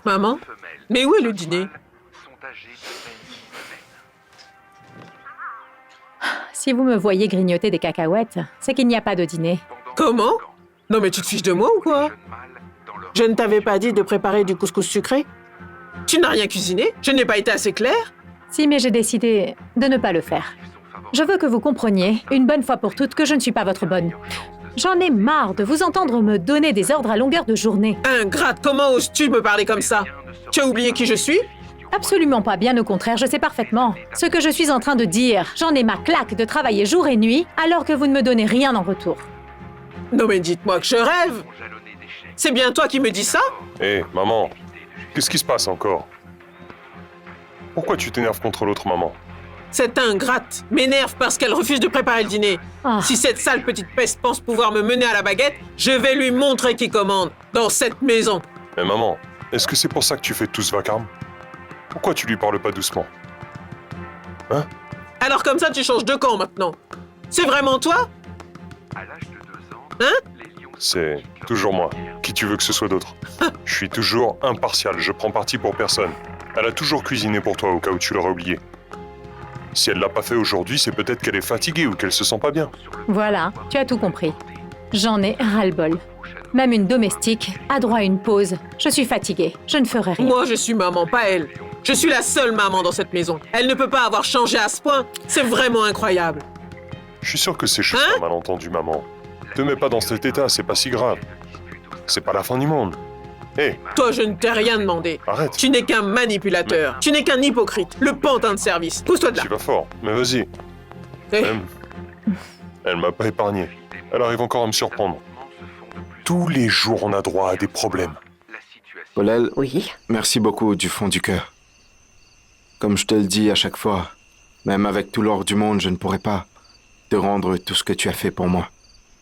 Maman? Mais où est le dîner? Si vous me voyez grignoter des cacahuètes, c'est qu'il n'y a pas de dîner. Comment? Non mais tu te fiches de moi ou quoi? Je ne t'avais pas dit de préparer du couscous sucré? Tu n'as rien cuisiné? Je n'ai pas été assez claire? Si, mais j'ai décidé de ne pas le faire. Je veux que vous compreniez, une bonne fois pour toutes, que je ne suis pas votre bonne. J'en ai marre de vous entendre me donner des ordres à longueur de journée. Ingrate, comment oses-tu me parler comme ça? Tu as oublié qui je suis? Absolument pas, bien au contraire, je sais parfaitement. Ce que je suis en train de dire, j'en ai ma claque de travailler jour et nuit, alors que vous ne me donnez rien en retour. Non mais dites-moi que je rêve! C'est bien toi qui me dis ça? Hé, maman, qu'est-ce qui se passe encore? Pourquoi tu t'énerves contre l'autre maman? Cette ingrate m'énerve parce qu'elle refuse de préparer le dîner. Ah. Si cette sale petite peste pense pouvoir me mener à la baguette, je vais lui montrer qui commande dans cette maison. Mais maman, est-ce que c'est pour ça que tu fais tout ce vacarme? Pourquoi tu lui parles pas doucement? Hein? Alors comme ça, tu changes de camp maintenant. C'est vraiment toi? Hein? C'est toujours moi. Qui tu veux que ce soit d'autre? Je suis toujours impartial, je prends parti pour personne. Elle a toujours cuisiné pour toi au cas où tu l'aurais oublié. Si elle l'a pas fait aujourd'hui, c'est peut-être qu'elle est fatiguée ou qu'elle se sent pas bien. Voilà, tu as tout compris. J'en ai ras-le-bol. Même une domestique a droit à une pause. Je suis fatiguée, je ne ferai rien. Moi, je suis maman, pas elle. Je suis la seule maman dans cette maison. Elle ne peut pas avoir changé à ce point. C'est vraiment incroyable. Je suis sûr que c'est juste un malentendu, maman. Te mets pas dans cet état, c'est pas si grave. C'est pas la fin du monde. Hé, Toi, je ne t'ai rien demandé. arrête. Tu n'es qu'un manipulateur. Tu n'es qu'un hypocrite. Le pantin de service. Pousse-toi de là. Tu vas fort, mais vas-y. Eh, Elle m'a pas épargné. Elle arrive encore à me surprendre. Tous les jours, on a droit à des problèmes. Paulel, Oui. merci beaucoup du fond du cœur. Comme je te le dis à chaque fois, même avec tout l'or du monde, je ne pourrais pas te rendre tout ce que tu as fait pour moi.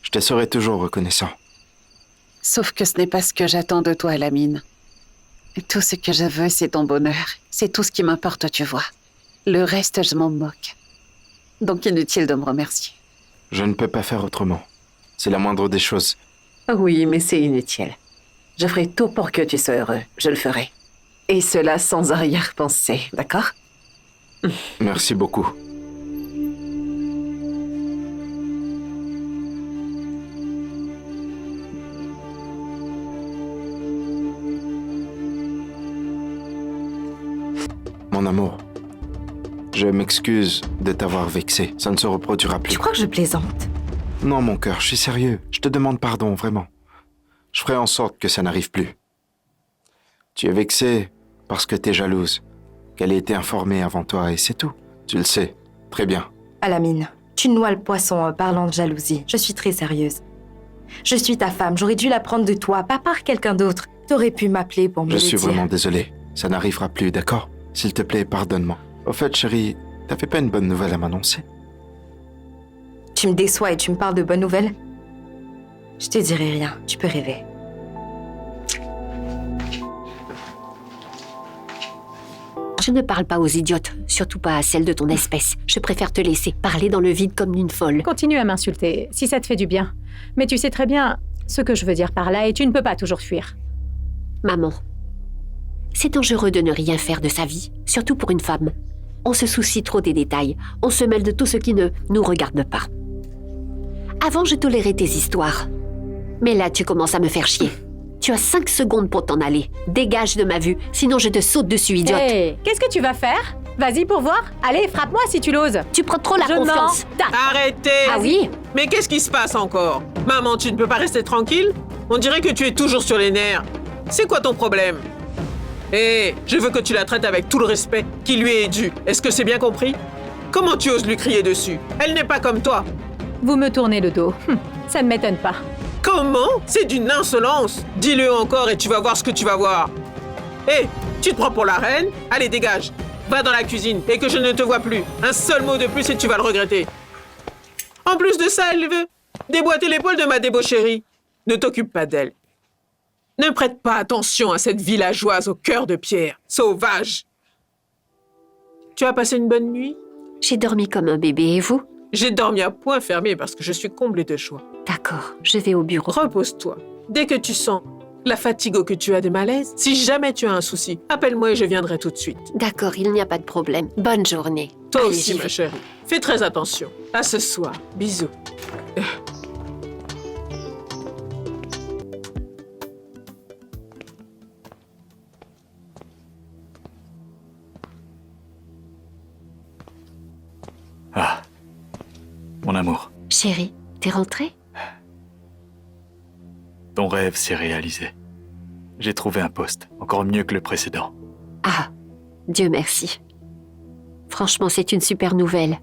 Je te serai toujours reconnaissant. Sauf que ce n'est pas ce que j'attends de toi, Lamine. Tout ce que je veux, c'est ton bonheur. C'est tout ce qui m'importe, tu vois. Le reste, je m'en moque. Donc inutile de me remercier. Je ne peux pas faire autrement. C'est la moindre des choses. Oui, mais c'est inutile. Je ferai tout pour que tu sois heureux. Je le ferai. Et cela sans arrière-pensée, d'accord? Merci beaucoup. Mon amour, je m'excuse de t'avoir vexé. Ça ne se reproduira plus. Tu crois que je plaisante? Non, mon cœur, je suis sérieux. Je te demande pardon, vraiment. Je ferai en sorte que ça n'arrive plus. Tu es vexée parce que t'es jalouse. Qu'elle ait été informée avant toi et c'est tout. Tu le sais. Très bien. Alamine, tu noies le poisson en parlant de jalousie. Je suis très sérieuse. Je suis ta femme, j'aurais dû l'apprendre de toi, pas par quelqu'un d'autre. T'aurais pu m'appeler pour me Je le suis dire. vraiment désolé. Ça n'arrivera plus, d'accord? S'il te plaît, pardonne-moi. Au fait, chérie, t'avais pas une bonne nouvelle à m'annoncer? Tu me déçois et tu me parles de bonnes nouvelles? Je te dirai rien, tu peux rêver. Je ne parle pas aux idiotes, surtout pas à celles de ton espèce. Je préfère te laisser parler dans le vide comme une folle. Continue à m'insulter, si ça te fait du bien. Mais tu sais très bien ce que je veux dire par là et tu ne peux pas toujours fuir. Maman, c'est dangereux de ne rien faire de sa vie, surtout pour une femme. On se soucie trop des détails, on se mêle de tout ce qui ne nous regarde pas. Avant, je tolérais tes histoires. Mais là, tu commences à me faire chier. Tu as 5 secondes pour t'en aller. Dégage de ma vue, sinon je te saute dessus, idiote. Hé, qu'est-ce que tu vas faire? Vas-y pour voir. Allez, frappe-moi si tu l'oses. Tu prends trop la Je confiance. m'en tape. Arrêtez! Ah oui? Mais qu'est-ce qui se passe encore? Maman, tu ne peux pas rester tranquille? On dirait que tu es toujours sur les nerfs. C'est quoi ton problème? Hé, je veux que tu la traites avec tout le respect qui lui est dû. Est-ce que c'est bien compris? Comment tu oses lui crier dessus? Elle n'est pas comme toi. Vous me tournez le dos. Ça ne m'étonne pas. Comment? C'est d'une insolence. Dis-le encore et tu vas voir ce que tu vas voir. Hé, tu te prends pour la reine? Allez, dégage. Va dans la cuisine et que je ne te vois plus. Un seul mot de plus et tu vas le regretter. En plus de ça, elle veut déboîter l'épaule de ma débaucherie. Ne t'occupe pas d'elle. Ne prête pas attention à cette villageoise au cœur de pierre. Sauvage. Tu as passé une bonne nuit? J'ai dormi comme un bébé, et vous? J'ai dormi à point fermé parce que je suis comblée de joie. D'accord, je vais au bureau. Repose-toi. Dès que tu sens La fatigue que tu as des malaises. Si jamais tu as un souci, appelle-moi et je viendrai tout de suite. D'accord, il n'y a pas de problème. Bonne journée. Toi Allez, aussi, j'y ma vais. chérie. Fais très attention. À ce soir. Bisous. Ah, mon amour, Chérie, t'es rentrée? ton rêve s'est réalisé. J'ai trouvé un poste, encore mieux que le précédent. Ah, Dieu merci. Franchement, c'est une super nouvelle.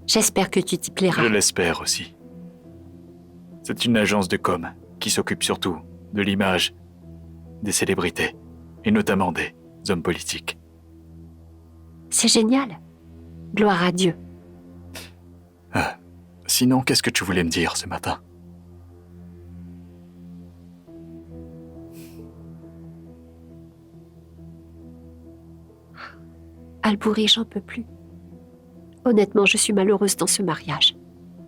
J'espère que tu t'y plairas. Je l'espère aussi. C'est une agence de com qui s'occupe surtout de l'image des célébrités, et notamment des hommes politiques. C'est génial. Gloire à Dieu. Ah, sinon, qu'est-ce que tu voulais me dire ce matin? Albouri, j'en peux plus. Honnêtement, je suis malheureuse dans ce mariage.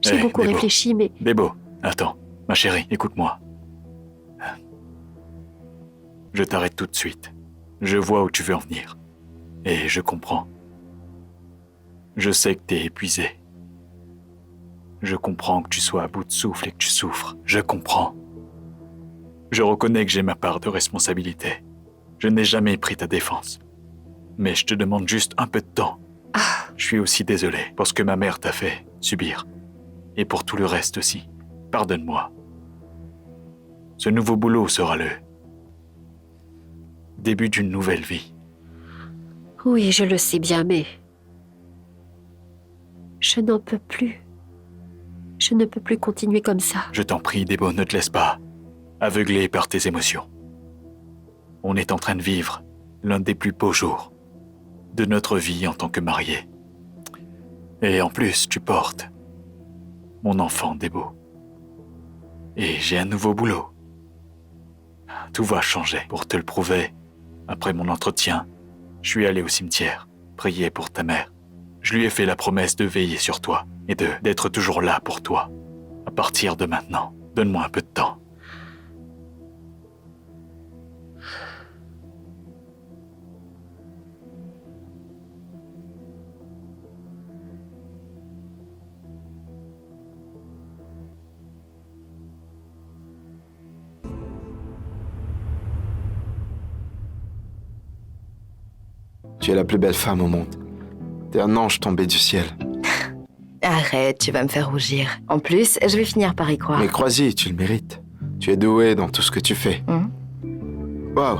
J'ai Eh, beaucoup Débo. réfléchi, mais Débo, attends, ma chérie, écoute-moi. Je t'arrête tout de suite. Je vois où tu veux en venir. Et je comprends. Je sais que t'es épuisé. Je comprends que tu sois à bout de souffle et que tu souffres. Je comprends. Je reconnais que j'ai ma part de responsabilité. Je n'ai jamais pris ta défense. Mais je te demande juste un peu de temps. Je suis aussi désolé pour ce que ma mère t'a fait subir. Et pour tout le reste aussi. Pardonne-moi. Ce nouveau boulot sera le début d'une nouvelle vie. oui, je le sais bien, mais je n'en peux plus. Je ne peux plus continuer comme ça. Je t'en prie, Débo, ne te laisse pas aveuglé par tes émotions. On est en train de vivre l'un des plus beaux jours de notre vie en tant que mariés. Et en plus, tu portes mon enfant, Débo. Et j'ai un nouveau boulot. Tout va changer. Pour te le prouver, après mon entretien, je suis allé au cimetière, prier pour ta mère. Je lui ai fait la promesse de veiller sur toi et d'être toujours là pour toi. À partir de maintenant, donne-moi un peu de temps. Tu es la plus belle femme au monde. T'es un ange tombé du ciel. Arrête, tu vas me faire rougir. En plus, je vais finir par y croire. Mais crois-y, tu le mérites. Tu es doué dans tout ce que tu fais. Waouh.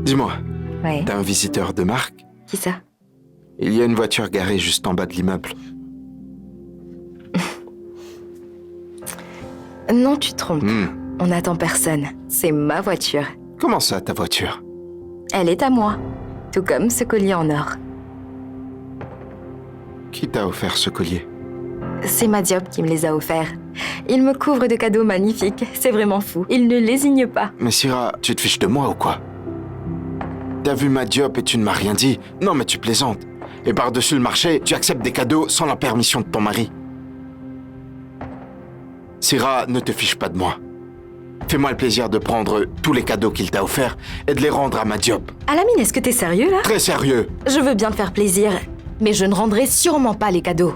Dis-moi, Ouais. t'as un visiteur de marque? Qui ça? Il y a une voiture garée juste en bas de l'immeuble. Non, tu te trompes. Hmm. On n'attend personne. C'est ma voiture. Comment ça, ta voiture? Elle est à moi. Tout comme ce collier en or. Qui t'a offert ce collier? C'est Madiop qui me les a offerts. Il me couvre de cadeaux magnifiques. C'est vraiment fou. Il ne lésigne pas. Mais Syrah, tu te fiches de moi ou quoi? T'as vu ma Diop et tu ne m'as rien dit? Non, mais tu plaisantes. Et par-dessus le marché, tu acceptes des cadeaux sans la permission de ton mari. Syrah, ne te fiche pas de moi. Fais-moi le plaisir de prendre tous les cadeaux qu'il t'a offerts et de les rendre à ma Diop. Alamine, est-ce que t'es sérieux là? Très sérieux. Je veux bien te faire plaisir, mais je ne rendrai sûrement pas les cadeaux.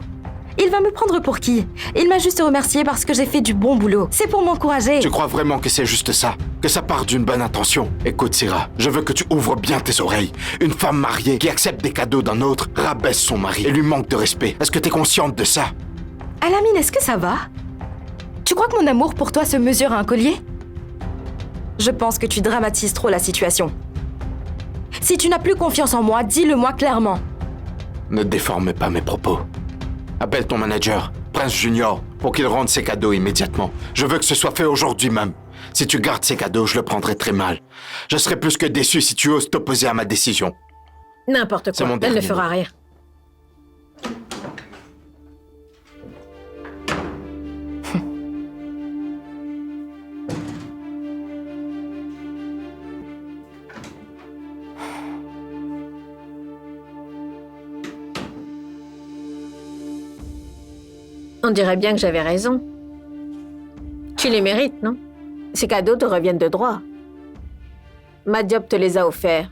Il va me prendre pour qui? Il m'a juste remercié parce que j'ai fait du bon boulot. C'est pour m'encourager. Tu crois vraiment que c'est juste ça? Que ça part d'une bonne intention? Écoute, Syrah, je veux que tu ouvres bien tes oreilles. Une femme mariée qui accepte des cadeaux d'un autre rabaisse son mari et lui manque de respect. Est-ce que t'es consciente de ça? Alamine, est-ce que ça va? Tu crois que mon amour pour toi se mesure à un collier? Je pense que tu dramatises trop la situation. Si tu n'as plus confiance en moi, dis-le-moi clairement. Ne déforme pas mes propos. Appelle ton manager, Prince Junior, pour qu'il rende ses cadeaux immédiatement. Je veux que ce soit fait aujourd'hui même. Si tu gardes ces cadeaux, je le prendrai très mal. Je serai plus que déçu si tu oses t'opposer à ma décision. N'importe C'est quoi, mon elle ne dernier fera mot. rien. On dirait bien que j'avais raison. Tu les mérites, non? Ces cadeaux te reviennent de droit. Madiop te les a offerts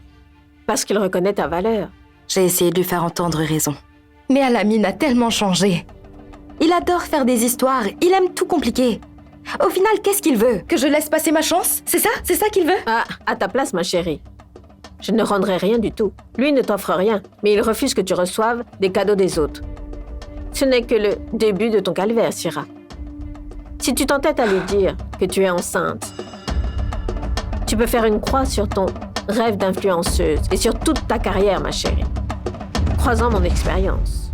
parce qu'il reconnaît ta valeur. J'ai essayé de lui faire entendre raison. Mais Alamine a tellement changé. Il adore faire des histoires, il aime tout compliquer. Au final, qu'est-ce qu'il veut? Que je laisse passer ma chance? C'est ça? C'est ça qu'il veut? Ah, à ta place, ma chérie. Je ne rendrai rien du tout. Lui ne t'offre rien, mais il refuse que tu reçoives des cadeaux des autres. Ce n'est que le début de ton calvaire, Syrah. Si tu t'entêtes à lui dire que tu es enceinte, tu peux faire une croix sur ton rêve d'influenceuse et sur toute ta carrière, ma chérie. Croisant mon expérience.